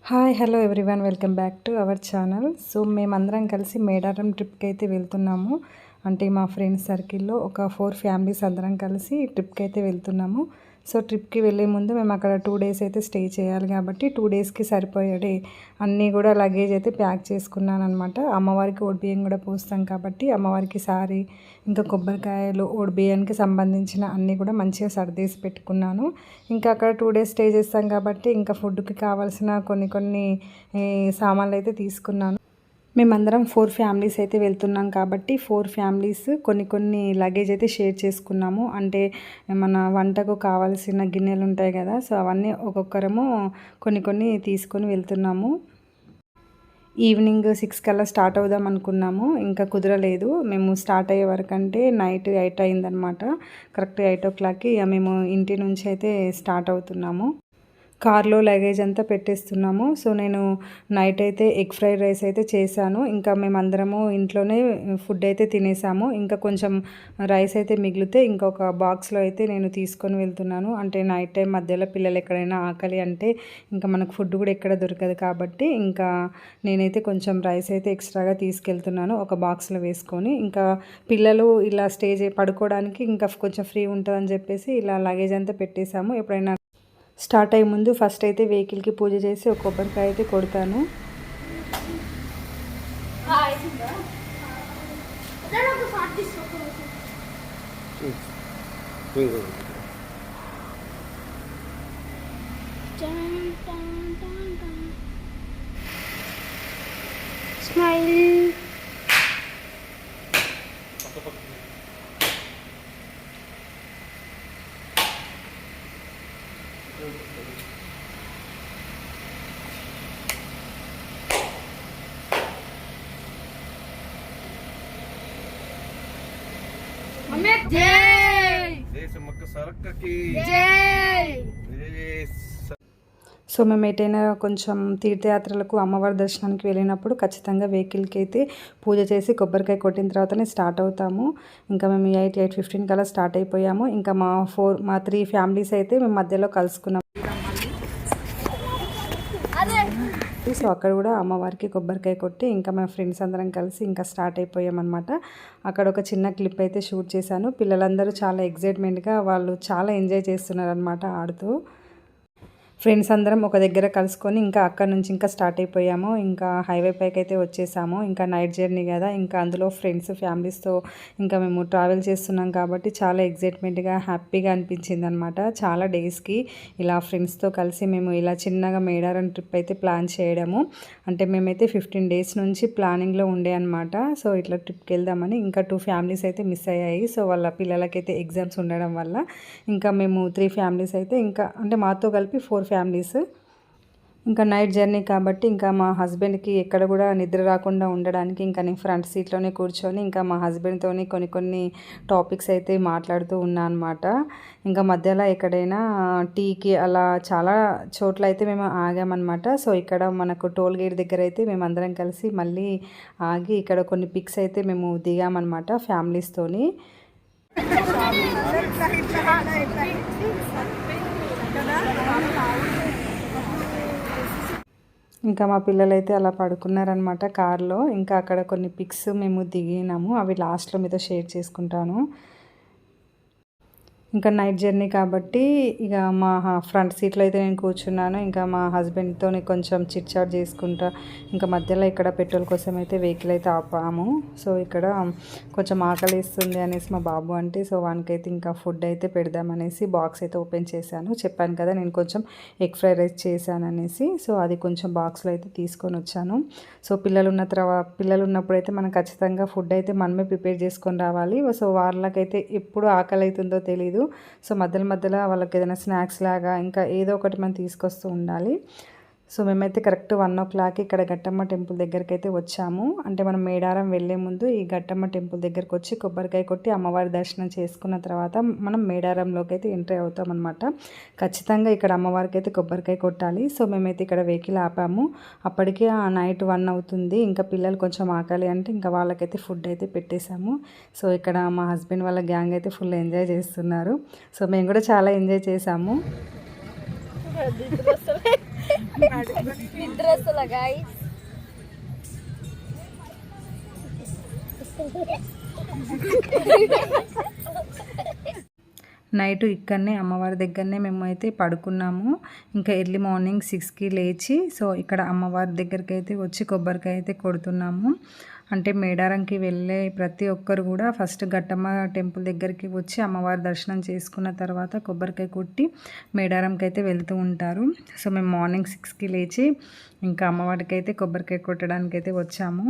Hi hello everyone welcome back to our channel. So మేమందరం కలిసి మేడారం ట్రిప్కి అయితే వెళ్తున్నాము. అంటే మా ఫ్రెండ్స్ సర్కిల్లో ఒక 4 ఫ్యామిలీస్ అందరం కలిసి ట్రిప్కి అయితే వెళ్తున్నాము. సో ట్రిప్కి వెళ్ళే ముందు మేము అక్కడ 2 డేస్ అయితే స్టే చేయాలి కాబట్టి 2 డేస్కి సరిపోయే అన్నీ కూడా లగేజ్ అయితే ప్యాక్ చేసుకున్నాను అనమాట. అమ్మవారికి ఓడిబియ్యం కూడా పోస్తాం కాబట్టి అమ్మవారికి సారీ ఇంకా కొబ్బరికాయలు ఓడిబియ్యానికి సంబంధించిన అన్నీ కూడా మంచిగా సర్దేసి పెట్టుకున్నాను. ఇంకా అక్కడ 2 డేస్ స్టే చేస్తాం కాబట్టి ఇంకా ఫుడ్కి కావాల్సిన కొన్ని సామాన్లు అయితే తీసుకున్నాను. మేమందరం 4 ఫ్యామిలీస్ అయితే వెళ్తున్నాం కాబట్టి 4 ఫ్యామిలీస్ కొన్ని లగేజ్ అయితే షేర్ చేసుకున్నాము. అంటే మన వంటకు కావాల్సిన గిన్నెలు ఉంటాయి కదా, సో అవన్నీ ఒక్కొక్కరము కొన్ని తీసుకొని వెళ్తున్నాము. ఈవినింగ్ 6 కల్లా స్టార్ట్ అవుదాం అనుకున్నాము, ఇంకా కుదరలేదు. మేము స్టార్ట్ అయ్యే వరకు అంటే నైట్ 8 అయిందనమాట. కరెక్ట్ 8 ఓ క్లాక్కి మేము ఇంటి నుంచి అయితే స్టార్ట్ అవుతున్నాము. కార్లో లగేజ్ అంతా పెట్టేస్తున్నాము. సో నేను నైట్ అయితే ఎగ్ ఫ్రైడ్ రైస్ అయితే చేశాను. ఇంకా మేమందరము ఇంట్లోనే ఫుడ్ అయితే తినేసాము. ఇంకా కొంచెం రైస్ అయితే మిగిలితే ఇంకొక బాక్స్లో అయితే నేను తీసుకొని వెళ్తున్నాను. అంటే నైట్ టైం మధ్యలో పిల్లలు ఎక్కడైనా ఆకలి అంటే ఇంకా మనకు ఫుడ్ కూడా ఎక్కడ దొరకదు కాబట్టి ఇంకా నేనైతే కొంచెం రైస్ అయితే ఎక్స్ట్రాగా తీసుకెళ్తున్నాను ఒక బాక్స్లో వేసుకొని. ఇంకా పిల్లలు ఇలా పడుకోవడానికి ఇంకా కొంచెం ఫ్రీ ఉంటుందని చెప్పేసి ఇలా లగేజ్ అంతా పెట్టేశాము. ఎప్పుడైనా స్టార్ట్ అయ్యే ముందు ఫస్ట్ అయితే వెహికల్కి పూజ చేసి ఒక కొబ్బరికాయ అయితే కొడతాను. స్మైల్. సో మేము ఎటైనా కొంచెం తీర్థయాత్రలకు అమ్మవారి దర్శనానికి వెళ్ళినప్పుడు ఖచ్చితంగా వెహికల్కి అయితే పూజ చేసి కొబ్బరికాయ కొట్టిన తర్వాతనే స్టార్ట్ అవుతాము. ఇంకా మేము 8:15 కల్లా స్టార్ట్ అయిపోయాము. ఇంకా మా 3 ఫ్యామిలీస్ అయితే మేము మధ్యలో కలుసుకున్నాము. సో అక్కడ కూడా అమ్మవారికి కొబ్బరికాయ కొట్టి ఇంకా మా ఫ్రెండ్స్ అందరం కలిసి ఇంకా స్టార్ట్ అయిపోయామన్నమాట. అక్కడ ఒక చిన్న క్లిప్ అయితే షూట్ చేశాను. పిల్లలందరూ చాలా ఎగ్జైట్మెంట్గా వాళ్ళు చాలా ఎంజాయ్ చేస్తున్నారు అనమాట ఆడుతూ. ఫ్రెండ్స్ అందరం ఒక దగ్గర కలుసుకొని ఇంకా అక్కడ నుంచి ఇంకా స్టార్ట్ అయిపోయాము. ఇంకా హైవే పైకి అయితే వచ్చేసాము. ఇంకా నైట్ జర్నీ కదా, ఇంకా అందులో ఫ్రెండ్స్ ఫ్యామిలీస్తో ఇంకా మేము ట్రావెల్ చేస్తున్నాం కాబట్టి చాలా ఎగ్జైట్మెంట్గా హ్యాపీగా అనిపించింది అనమాట. చాలా డేస్కి ఇలా ఫ్రెండ్స్తో కలిసి మేము ఇలా చిన్నగా మేడారం ట్రిప్ అయితే ప్లాన్ చేయడము. అంటే మేమైతే 15 డేస్ నుంచి ప్లానింగ్లో ఉండే అనమాట. సో ఇట్లా ట్రిప్కి వెళ్దామని ఇంకా 2 ఫ్యామిలీస్ అయితే మిస్ అయ్యాయి. సో వాళ్ళ పిల్లలకైతే ఎగ్జామ్స్ ఉండడం వల్ల ఇంకా మేము 3 ఫ్యామిలీస్ అయితే ఇంకా అంటే మాతో కలిపి 4 ఫ్యామిలీస్. ఇంకా నైట్ జర్నీ కాబట్టి ఇంకా మా హస్బెండ్కి ఎక్కడ కూడా నిద్ర రాకుండా ఉండడానికి ఇంకా నేను ఫ్రంట్ సీట్లోనే కూర్చొని ఇంకా మా హస్బెండ్తోని కొన్ని టాపిక్స్ అయితే మాట్లాడుతూ ఉన్నా అనమాట. ఇంకా మధ్యలో ఎక్కడైనా టీకి అలా చాలా చోట్ల అయితే మేము ఆగామన్నమాట. సో ఇక్కడ మనకు టోల్ గేట్ దగ్గర అయితే మేము అందరం కలిసి మళ్ళీ ఆగి ఇక్కడ కొన్ని పిక్స్ అయితే మేము దిగామన్నమాట ఫ్యామిలీస్తోని. ఇంకా మా పిల్లలైతే అలా పడుకున్నారనమాట కార్లో. ఇంకా అక్కడ కొన్ని పిక్స్ మేము దిగినాము, అవి లాస్ట్లో మీతో షేర్ చేసుకుంటాను. ఇంకా నైట్ జర్నీ కాబట్టి ఇక మా ఫ్రంట్ సీట్లో అయితే నేను కూర్చున్నాను. ఇంకా మా హస్బెండ్తో కొంచెం చిట్ చాట్ చేసుకుంటా ఇంకా మధ్యలో ఇక్కడ పెట్రోల్ కోసం అయితే వెహికల్ అయితే ఆపాము. సో ఇక్కడ కొంచెం ఆకలిస్తుంది అనేసి మా బాబు అంటే, సో వానికైతే ఇంకా ఫుడ్ అయితే పెడదామనేసి బాక్స్ అయితే ఓపెన్ చేశాను. చెప్పాను కదా నేను కొంచెం ఎగ్ ఫ్రైడ్ రైస్ చేశాను అనేసి. సో అది కొంచెం బాక్స్లో అయితే తీసుకొని వచ్చాను. సో పిల్లలు ఉన్నప్పుడు అయితే మనం ఖచ్చితంగా ఫుడ్ అయితే మనమే ప్రిపేర్ చేసుకొని రావాలి. సో వాళ్ళకైతే ఎప్పుడు ఆకలి అవుతుందో తెలీదు. సో మధ్యలో వాళ్ళకి ఏదైనా స్నాక్స్ లాగా ఇంకా ఏదో ఒకటి మనం తీసుకొస్తూ ఉండాలి. సో మేమైతే కరెక్ట్ 1 ఓ క్లాక్ ఇక్కడ గట్టమ్మ టెంపుల్ దగ్గరికి అయితే వచ్చాము. అంటే మనం మేడారం వెళ్ళే ముందు ఈ గట్టమ్మ టెంపుల్ దగ్గరికి వచ్చి కొబ్బరికాయ కొట్టి అమ్మవారి దర్శనం చేసుకున్న తర్వాత మనం మేడారంలోకి అయితే ఎంట్రీ అవుతాం అనమాట. ఖచ్చితంగా ఇక్కడ అమ్మవారికి అయితే కొబ్బరికాయ కొట్టాలి. సో మేమైతే ఇక్కడ వెహికల్ ఆపాము. అప్పటికే నైట్ 1 అవుతుంది. ఇంకా పిల్లలు కొంచెం ఆకలి అంటే ఇంకా వాళ్ళకైతే ఫుడ్ అయితే పెట్టేశాము. సో ఇక్కడ మా హస్బెండ్ వాళ్ళ గ్యాంగ్ అయితే ఫుల్ ఎంజాయ్ చేస్తున్నారు. సో మేము కూడా చాలా ఎంజాయ్ చేసాము. నిద్రస్తులా గాయ్స్. నైట్ ఇక్కడనే అమ్మవారి దగ్గరనే మేము అయితే పడుకున్నాము. ఇంకా ఎర్లీ మార్నింగ్ 6కి లేచి సో ఇక్కడ అమ్మవారి దగ్గరికి అయితే వచ్చి కొబ్బరికాయ అయితే కొడుతున్నాము. అంటే మేడారంకి వెళ్ళే ప్రతి ఒక్కరు కూడా ఫస్ట్ గట్టమ్మ టెంపుల్ దగ్గరికి వచ్చి అమ్మవారి దర్శనం చేసుకున్న తర్వాత కొబ్బరికాయ కొట్టి మేడారంకి అయితే వెళ్తూ ఉంటారు. సో మేము మార్నింగ్ 6కి లేచి ఇంకా అమ్మవారికి అయితే కొబ్బరికాయ కొట్టడానికి అయితే వచ్చాము.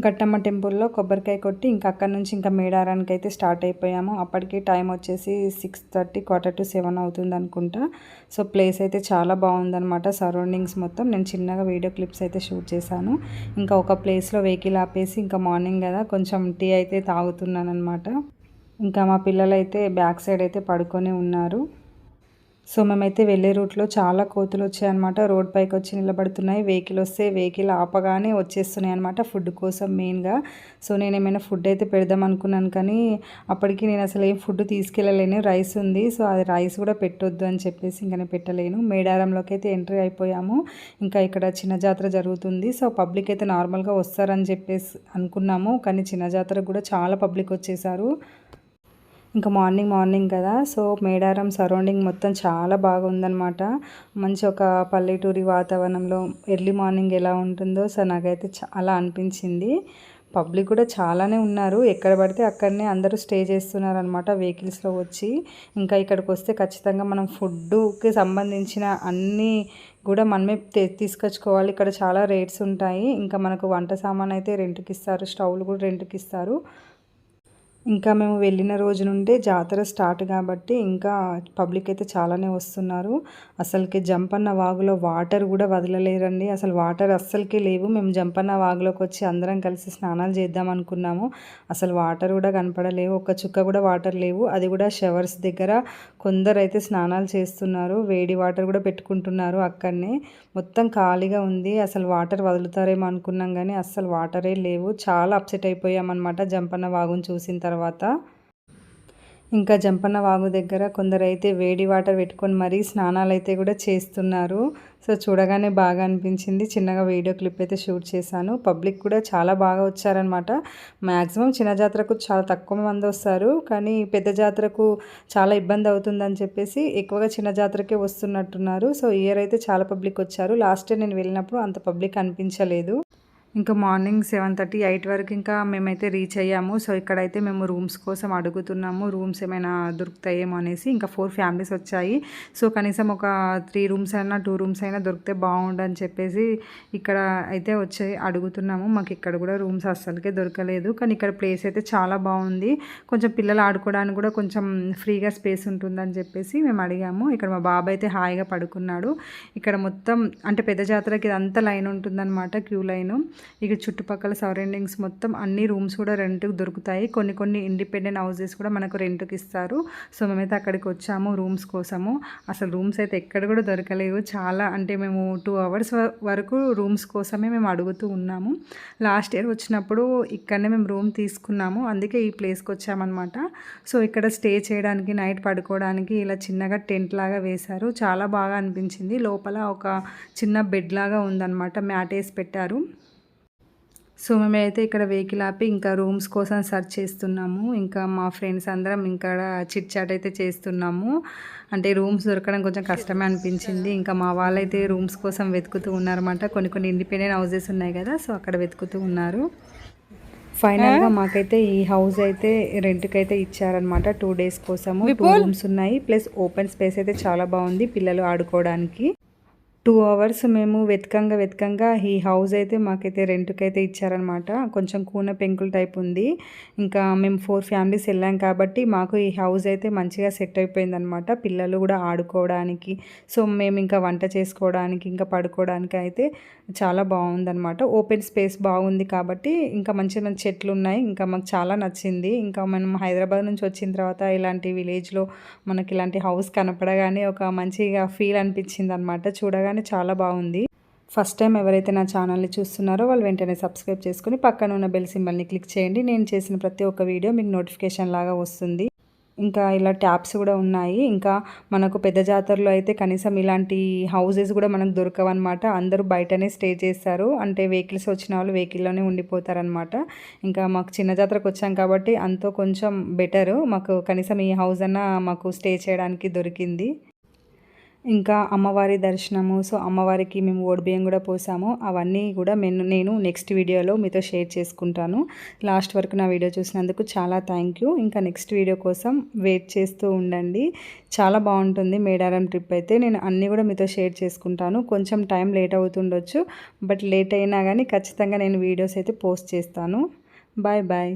గట్టమ్మ టెంపుల్లో కొబ్బరికాయ కొట్టి ఇంకా అక్కడ నుంచి ఇంకా మేడారానికి అయితే స్టార్ట్ అయిపోయాము. అప్పటికి టైం వచ్చేసి 6:30 7 అవుతుంది అనుకుంటా. సో ప్లేస్ అయితే చాలా బాగుందనమాట. సరౌండింగ్స్ మొత్తం నేను చిన్నగా వీడియో క్లిప్స్ అయితే షూట్ చేశాను. ఇంకా ఒక ప్లేస్లో వెహికల్ ఆపేసి ఇంకా మార్నింగ్ కదా కొంచెం టీ అయితే తాగుతున్నాను అనమాట. ఇంకా మా పిల్లలు అయితే బ్యాక్ సైడ్ అయితే పడుకొని ఉన్నారు. సో మేమైతే వెళ్ళే రూట్లో చాలా కోతులు వచ్చాయన్నమాట. రోడ్ పైకి వచ్చి నిలబడుతున్నాయి. వెహికల్ వస్తే వెహికల్ ఆపగానే వచ్చేస్తున్నాయి అనమాట ఫుడ్ కోసం మెయిన్గా. సో నేను ఏమైనా ఫుడ్ అయితే పెడదాం అనుకున్నాను, కానీ అప్పటికి నేను అసలు ఏం ఫుడ్ తీసుకెళ్ళలేను. రైస్ ఉంది, సో అది రైస్ కూడా పెట్టొద్దు అని చెప్పేసి ఇంకా పెట్టలేను. మేడారంలోకి అయితే ఎంట్రీ అయిపోయాము. ఇంకా ఇక్కడ చిన్న జాతర జరుగుతుంది. సో పబ్లిక్ అయితే నార్మల్గా వస్తారని చెప్పేసి అనుకున్నాము, కానీ చిన్న జాతరకు కూడా చాలా పబ్లిక్ వచ్చేసారు. ఇంకా మార్నింగ్ కదా, సో మేడారం సరౌండింగ్ మొత్తం చాలా బాగుందనమాట. మంచి ఒక పల్లెటూరి వాతావరణంలో ఎర్లీ మార్నింగ్ ఎలా ఉంటుందో సో నాకైతే చాలా అనిపించింది. పబ్లిక్ కూడా చాలానే ఉన్నారు. ఎక్కడ పడితే అక్కడనే అందరూ స్టే చేస్తున్నారు అనమాట వెహికల్స్లో వచ్చి. ఇంకా ఇక్కడికి వస్తే ఖచ్చితంగా మనం ఫుడ్కి సంబంధించిన అన్నీ కూడా మనమే తీసుకొచ్చుకోవాలి. ఇక్కడ చాలా రేట్స్ ఉంటాయి. ఇంకా మనకు వంట సామాన్ అయితే రెంట్కి ఇస్తారు, స్టవ్లు కూడా రెంట్కి ఇస్తారు. ఇంకా మేము వెళ్ళిన రోజు నుండే జాతర స్టార్ట్ కాబట్టి ఇంకా పబ్లిక్ అయితే చాలానే వస్తున్నారు. అసలుకి జంపన్న వాగులో వాటర్ కూడా వదలలేరండి. అసలు వాటర్ అస్సలకి లేవు. మేము జంపన్న వాగులోకి వచ్చి అందరం కలిసి స్నానాలు చేద్దాం అనుకున్నాము. అసలు వాటర్ కూడా కనపడలేవు. ఒక చుక్క కూడా వాటర్ లేవు. అది కూడా షవర్స్ దగ్గర కొందరైతే స్నానాలు చేస్తున్నారు. వేడి వాటర్ కూడా పెట్టుకుంటున్నారు అక్కడనే. మొత్తం ఖాళీగా ఉంది. అసలు వాటర్ వదులుతారేమో అనుకున్నాం, కానీ అస్సలు వాటరే లేవు. చాలా అప్సెట్ అయిపోయామన్నమాట జంపన్న వాగుని చూసిన తర్వాత. ఇంకా జంపన్న వాగు దగ్గర కొందరైతే వేడి వాటర్ పెట్టుకొని మరీ స్నానాలు అయితే కూడా చేస్తున్నారు. సో చూడగానే బాగా అనిపించింది. చిన్నగా వీడియో క్లిప్ అయితే షూట్ చేశాను. పబ్లిక్ కూడా చాలా బాగా వచ్చారనమాట. మ్యాక్సిమం చిన్న జాతరకు చాలా తక్కువ మంది వస్తారు, కానీ పెద్ద జాతరకు చాలా ఇబ్బంది అవుతుందని చెప్పేసి ఎక్కువగా చిన్న జాతరకే వస్తున్నట్టున్నారు. సో ఇయర్ అయితే చాలా పబ్లిక్ వచ్చారు. లాస్ట్ ఇయర్ నేను వెళ్ళినప్పుడు అంత పబ్లిక్ అనిపించలేదు. ఇంకా మార్నింగ్ 7:30 8 వరకు ఇంకా మేమైతే రీచ్ అయ్యాము. సో ఇక్కడైతే మేము రూమ్స్ కోసం అడుగుతున్నాము, రూమ్స్ ఏమైనా దొరుకుతాయేమో అనేసి. ఇంకా 4 ఫ్యామిలీస్ వచ్చాయి. సో కనీసం ఒక 3 రూమ్స్ అయినా 2 రూమ్స్ అయినా దొరికితే బాగుండని చెప్పేసి ఇక్కడ అయితే వచ్చి అడుగుతున్నాము. మాకు ఇక్కడ కూడా రూమ్స్ అస్సలకే దొరకలేదు, కానీ ఇక్కడ ప్లేస్ అయితే చాలా బాగుంది. కొంచెం పిల్లలు ఆడుకోవడానికి కూడా కొంచెం ఫ్రీగా స్పేస్ ఉంటుందని చెప్పేసి మేము అడిగాము. ఇక్కడ మా బాబాయ్ అయితే హాయిగా పడుకున్నాడు. ఇక్కడ మొత్తం అంటే పెద్ద జాతరకి ఇదంతా లైన్ ఉంటుందన్నమాట, క్యూ లైను. ఇక చుట్టుపక్కల సరౌండింగ్స్ మొత్తం అన్ని రూమ్స్ కూడా రెంట్కి దొరుకుతాయి. కొన్ని ఇండిపెండెంట్ హౌసెస్ కూడా మనకు రెంట్కి ఇస్తారు. సో మేమైతే అక్కడికి వచ్చాము రూమ్స్ కోసము. అసలు రూమ్స్ అయితే ఎక్కడ కూడా దొరకలేవు. చాలా అంటే మేము 2 అవర్స్ వరకు రూమ్స్ కోసమే మేము అడుగుతూ ఉన్నాము. లాస్ట్ ఇయర్ వచ్చినప్పుడు ఇక్కడనే మేము రూమ్ తీసుకున్నాము, అందుకే ఈ ప్లేస్కి వచ్చామన్నమాట. సో ఇక్కడ స్టే చేయడానికి, నైట్ పడుకోవడానికి ఇలా చిన్నగా టెంట్ లాగా వేశారు. చాలా బాగా అనిపించింది. లోపల ఒక చిన్న బెడ్ లాగా ఉందన్నమాట, మ్యాట్ వేసి పెట్టారు. సో మేమైతే ఇక్కడ వెహికల్ ఆపి ఇంకా రూమ్స్ కోసం సెర్చ్ చేస్తున్నాము. ఇంకా మా ఫ్రెండ్స్ అందరం ఇక్కడ చిట్ చాట్ అయితే చేస్తున్నాము. అంటే రూమ్స్ దొరకడం కొంచెం కష్టమే అనిపించింది. ఇంకా మా వాళ్ళైతే రూమ్స్ కోసం వెతుకుతూ ఉన్నారన్నమాట. కొన్ని ఇండిపెండెంట్ హౌసెస్ ఉన్నాయి కదా, సో అక్కడ వెతుకుతూ ఉన్నారు. ఫైనల్గా మాకైతే ఈ హౌస్ అయితే రెంట్కి అయితే ఇచ్చారనమాట 2 days కోసము. 2 rooms ఉన్నాయి, ప్లస్ ఓపెన్ స్పేస్ అయితే చాలా బాగుంది పిల్లలు ఆడుకోవడానికి. 2 hours మేము వెతకంగా ఈ హౌస్ అయితే మాకైతే రెంట్‌కైతే ఇచ్చారనమాట. కొంచెం కూన పెంకుల టైప్ ఉంది. ఇంకా మేము 4 ఫ్యామిలీస్ వెళ్ళాం కాబట్టి మాకు ఈ హౌస్ అయితే మంచిగా సెట్ అయిపోయిందనమాట. పిల్లలు కూడా ఆడుకోవడానికి, సో మేము ఇంకా వంట చేసుకోవడానికి, ఇంకా పడుకోవడానికి అయితే చాలా బాగుందనమాట. ఓపెన్ స్పేస్ బాగుంది కాబట్టి ఇంకా మంచి మంచి చెట్లు ఉన్నాయి. ఇంకా మాకు చాలా నచ్చింది. ఇంకా మనం హైదరాబాద్ నుంచి వచ్చిన తర్వాత ఇలాంటి విలేజ్‌లో మనకి ఇలాంటి హౌస్ కనపడగానే ఒక మంచిగా ఫీల్ అనిపించింది అనమాట. చూడగానే చాలా బాగుంది. ఫస్ట్ టైం ఎవరైతే నా ఛానల్ని చూస్తున్నారో వాళ్ళు వెంటనే సబ్స్క్రైబ్ చేసుకుని పక్కన ఉన్న బెల్ సింబల్ని క్లిక్ చేయండి. నేను చేసిన ప్రతి ఒక్క వీడియో మీకు నోటిఫికేషన్ లాగా వస్తుంది. ఇంకా ఇలా ట్యాప్స్ కూడా ఉన్నాయి. ఇంకా మనకు పెద్ద జాతరలో అయితే కనీసం ఇలాంటి హౌసెస్ కూడా మనకు దొరకవన్నమాట. అందరూ బయటనే స్టే చేస్తారు. అంటే వెహికల్స్ వచ్చిన వాళ్ళు వెహికల్లోనే ఉండిపోతారనమాట. ఇంకా మాకు చిన్న జాతరకు వచ్చాం కాబట్టి అంతో కొంచెం బెటరు. మాకు కనీసం ఈ హౌస్ అన్నా మాకు స్టే చేయడానికి దొరికింది. ఇంకా అమ్మవారి దర్శనము, సో అమ్మవారికి మేము ఓడిబియ్యం కూడా పోసాము. అవన్నీ కూడా నేను నెక్స్ట్ వీడియోలో మీతో షేర్ చేసుకుంటాను. లాస్ట్ వరకు నా వీడియో చూసినందుకు చాలా థ్యాంక్ యూ. ఇంకా నెక్స్ట్ వీడియో కోసం వెయిట్ చేస్తూ ఉండండి. చాలా బాగుంటుంది మేడారం ట్రిప్ అయితే. నేను అన్నీ కూడా మీతో షేర్ చేసుకుంటాను. కొంచెం టైం లేట్ అవుతుండొచ్చు, బట్ లేట్ అయినా కానీ ఖచ్చితంగా నేను వీడియోస్ అయితే పోస్ట్ చేస్తాను. Bye bye.